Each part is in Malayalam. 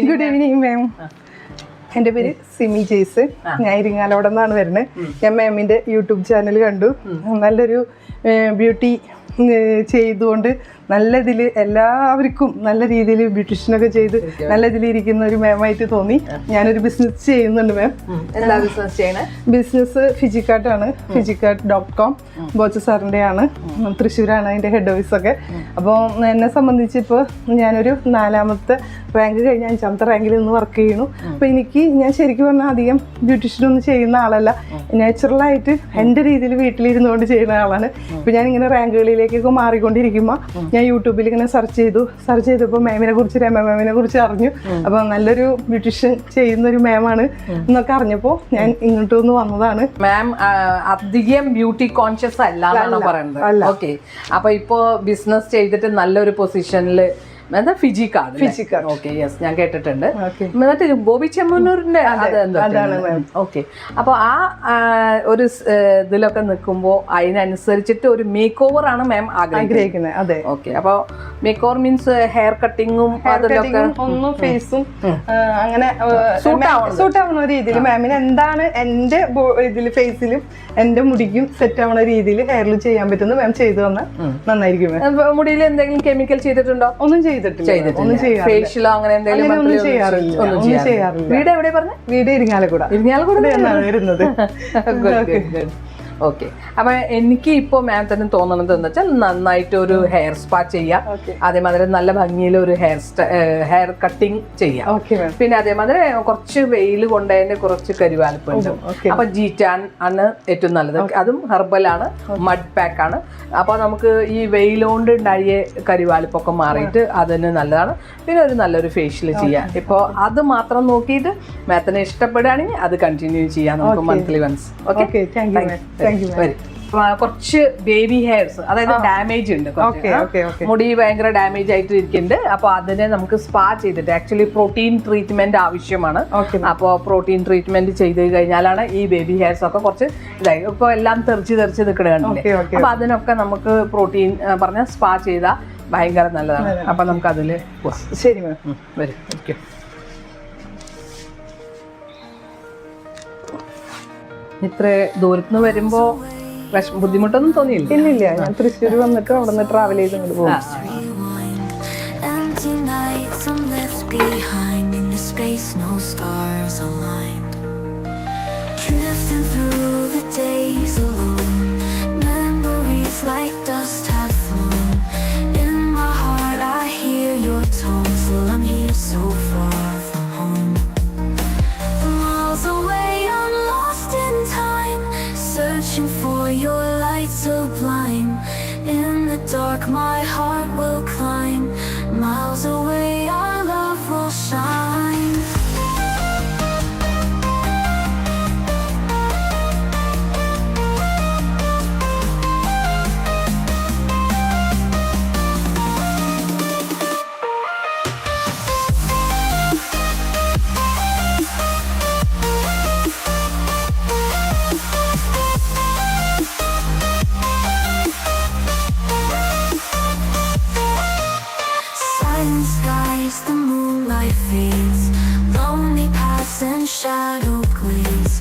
ഗുഡ് ഈവനിങ് മാം. എൻ്റെ പേര് സിമി ജെയ്സ്. ഞാൻ ഇരിങ്ങാലവിടെ നിന്നാണ് വരുന്നത്. ഞാൻ മാമിൻ്റെ യൂട്യൂബ് ചാനൽ കണ്ടു. നല്ലൊരു ബ്യൂട്ടി ചെയ്തുകൊണ്ട് നല്ല ഇതിൽ എല്ലാവർക്കും നല്ല രീതിയിൽ ബ്യൂട്ടീഷ്യനൊക്കെ ചെയ്ത് നല്ല ഇതിൽ ഇരിക്കുന്ന ഒരു മാമായിട്ട് തോന്നി. ഞാനൊരു ബിസിനസ് ചെയ്യുന്നുണ്ട് മാം. എന്താ ബിസിനസ് ചെയ്യണേ? ബിസിനസ് ഫിജിക്കാർട്ടാണ്. ഫിജിക്കാർട്ട്.com ബോച്ച സാറിൻ്റെ ആണ്. തൃശ്ശൂരാണ് അതിൻ്റെ ഹെഡ് ഓഫീസൊക്കെ. അപ്പോൾ എന്നെ സംബന്ധിച്ച് ഇപ്പോൾ ഞാനൊരു 4ാമത്തെ റാങ്ക് കഴിഞ്ഞ് 5ാമത്തെ റാങ്കിൽ നിന്ന് വർക്ക് ചെയ്യുന്നു. അപ്പോൾ ഞാൻ ശരിക്കും പറഞ്ഞാൽ അധികം ബ്യൂട്ടീഷ്യനൊന്നും ചെയ്യുന്ന ആളല്ല. നാച്ചുറലായിട്ട് എൻ്റെ രീതിയിൽ വീട്ടിലിരുന്നുകൊണ്ട് ചെയ്യുന്ന ആളാണ്. ഇപ്പോൾ ഞാനിങ്ങനെ റാങ്കുകളിലേക്കൊക്കെ മാറിക്കൊണ്ടിരിക്കുമ്പോൾ ഞാൻ യൂട്യൂബിൽ ഇങ്ങനെ സെർച്ച് ചെയ്തപ്പോൾ മാമിനെ കുറിച്ച് രമ മാമിനെ കുറിച്ച് അറിഞ്ഞു. അപ്പോൾ നല്ലൊരു ബ്യൂട്ടീഷ്യൻ ചെയ്യുന്നൊരു മാമാണ് എന്നൊക്കെ അറിഞ്ഞപ്പോൾ ഞാൻ ഇങ്ങോട്ട് ഒന്ന് വന്നതാണ്. മാം അധികം ബ്യൂട്ടി കോൺഷ്യസ് അല്ല പറയുന്നത്. ഓക്കെ, അപ്പൊ ഇപ്പോ ബിസിനസ് ചെയ്തിട്ട് നല്ലൊരു പൊസിഷനിൽ എന്താ ഫിജിക്കാർട്ട്. ഓക്കെ, യെസ്, ഞാൻ കേട്ടിട്ടുണ്ട്. എന്നിട്ട് ബോബി ചെമ്മന്നൂരിന്റെ ഓക്കെ. അപ്പൊ ആ ഒരു ഇതിലൊക്കെ നിൽക്കുമ്പോൾ അതിനനുസരിച്ചിട്ട് ഒരു മേക്ക് ഓവർ ആണ് മാം ആഗ്രഹിക്കുന്നത്. അതെ, ഓക്കെ. അപ്പൊ മേക്ക് ഓവർ മീൻസ് ഹെയർ കട്ടിങ്ങും ഒന്നും ഫേസും അങ്ങനെ സൂട്ട് ആവുന്ന രീതിയിൽ മാമിന് എന്താണ് എന്റെ ഇതിൽ ഫേസിലും എന്റെ മുടിക്കും സെറ്റ് ആവുന്ന രീതിയിൽ ഹെയറിൽ ചെയ്യാൻ പറ്റുന്ന മാം ചെയ്തു തന്നാൽ നന്നായിരിക്കും. മുടിയിൽ എന്തെങ്കിലും കെമിക്കൽ ചെയ്തിട്ടുണ്ടോ? ഒന്നും ഫേഷ്യലോ അങ്ങനെ എന്തെങ്കിലും ചെയ്യാറില്ല. വീട് എവിടെ പറഞ്ഞു? വീട് ഇരിങ്ങാലക്കുട വരുന്നത്. ഓക്കെ. അപ്പൊ എനിക്ക് ഇപ്പൊ മാം തന്നെ തോന്നുന്നത് എന്താ വെച്ചാൽ നന്നായിട്ട് ഒരു ഹെയർ സ്പാ ചെയ്യാം. അതേമാതിരി നല്ല ഭംഗിയിൽ ഒരു ഹെയർ കട്ടിങ് ചെയ്യാം. പിന്നെ അതേമാതിരി കുറച്ച് വെയിൽ കൊണ്ടതിന്റെ കുറച്ച് കരിവാലിപ്പുണ്ട്. അപ്പൊ ജീറ്റാൻ ആണ് ഏറ്റവും നല്ലത്. അതും ഹെർബലാണ്, മഡ് പാക്ക് ആണ്. അപ്പൊ നമുക്ക് ഈ വെയിലുകൊണ്ട് ഉണ്ടായ കരിവാലിപ്പൊക്കെ മാറിയിട്ട് അതിന് നല്ലതാണ്. പിന്നെ ഒരു നല്ലൊരു ഫേഷ്യൽ ചെയ്യാം. ഇപ്പോൾ അത് മാത്രം നോക്കിയിട്ട് മാത്തിന് ഇഷ്ടപ്പെടുകയാണെങ്കിൽ അത് കണ്ടിന്യൂ ചെയ്യാം നമുക്ക് മന്ത്ലി വൺസ്. ഓക്കെ, കുറച്ച് ബേബി ഹെയർസ്, അതായത് ഡാമേജ് ഉണ്ട്, മുടി ഭയങ്കര ഡാമേജ് ആയിട്ട് ഇരിക്കുന്നുണ്ട്. അപ്പൊ അതിനെ നമുക്ക് സ്പാ ചെയ്തിട്ട് ആക്ച്വലി പ്രോട്ടീൻ ട്രീറ്റ്മെന്റ് ആവശ്യമാണ്. അപ്പോൾ പ്രോട്ടീൻ ട്രീറ്റ്മെന്റ് ചെയ്ത് കഴിഞ്ഞാലാണ് ഈ ബേബി ഹെയർസ് ഒക്കെ കുറച്ച് ഇതായി ഇപ്പൊ എല്ലാം തെറിച്ച് നിൽക്കണേ. അപ്പൊ അതിനൊക്കെ നമുക്ക് പ്രോട്ടീൻ പറഞ്ഞ സ്പാ ചെയ്താൽ ഭയങ്കര നല്ലതാണ്. അപ്പൊ നമുക്ക് അതില് ശരി മാം വരും. ഇത്ര ദൂരത്തുനിന്ന് വരുമ്പോ ബുദ്ധിമുട്ടൊന്നും തോന്നിയില്ല? ഇല്ലില്ല, ഞാൻ തൃശ്ശൂർ വന്നിട്ട് അവിടെ നിന്ന് ട്രാവൽ ചെയ്ത് ഇങ്ങോട്ട് പോകും. Dark, my heart will climb. Miles away, our love will shine. Shadow gleams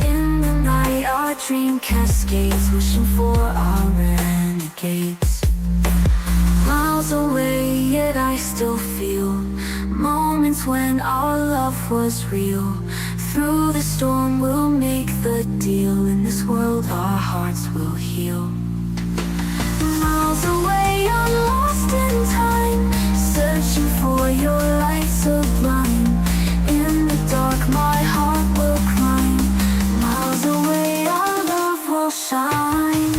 in the night. Our dream cascades, wishing for our renegades. Miles away, yet I still feel moments when our love was real. Through the storm, we'll make the deal. In this world, our hearts will heal. Miles away, I'm lost in time, searching for your light sublime. In the dark, my heart will climb. Miles away, our love will shine.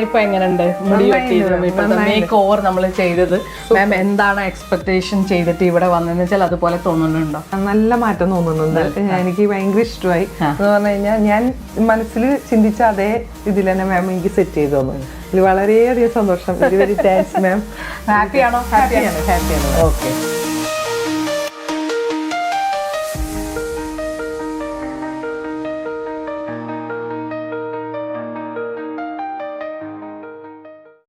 ഇപ്പൊ എങ്ങനെയുണ്ട് മുടി വെട്ടിയതും ഇപ്പോഴത്തെ മേക്ക് ഓവർ നമ്മൾ ചെയ്തത്? മാം എന്താണ് എക്സ്പെക്ടേഷൻ ചെയ്തിട്ട് ഇവിടെ വന്നതെന്ന് വെച്ചാൽ അതുപോലെ തോന്നുന്നുണ്ടോ? നല്ല മാറ്റം തോന്നുന്നുണ്ട്. എനിക്ക് ഭയങ്കര ഇഷ്ടമായി. എന്ന് പറഞ്ഞു കഴിഞ്ഞാൽ ഞാൻ മനസ്സിൽ ചിന്തിച്ച അതേ ഇതിൽ തന്നെ മാം എനിക്ക് സെറ്റ് ചെയ്തു തന്നു. ഇതിൽ വളരെയധികം സന്തോഷം. Very very thanks ma'am. ഹാപ്പിയാണോ? ഹാപ്പിയാണ്. ഓക്കെ.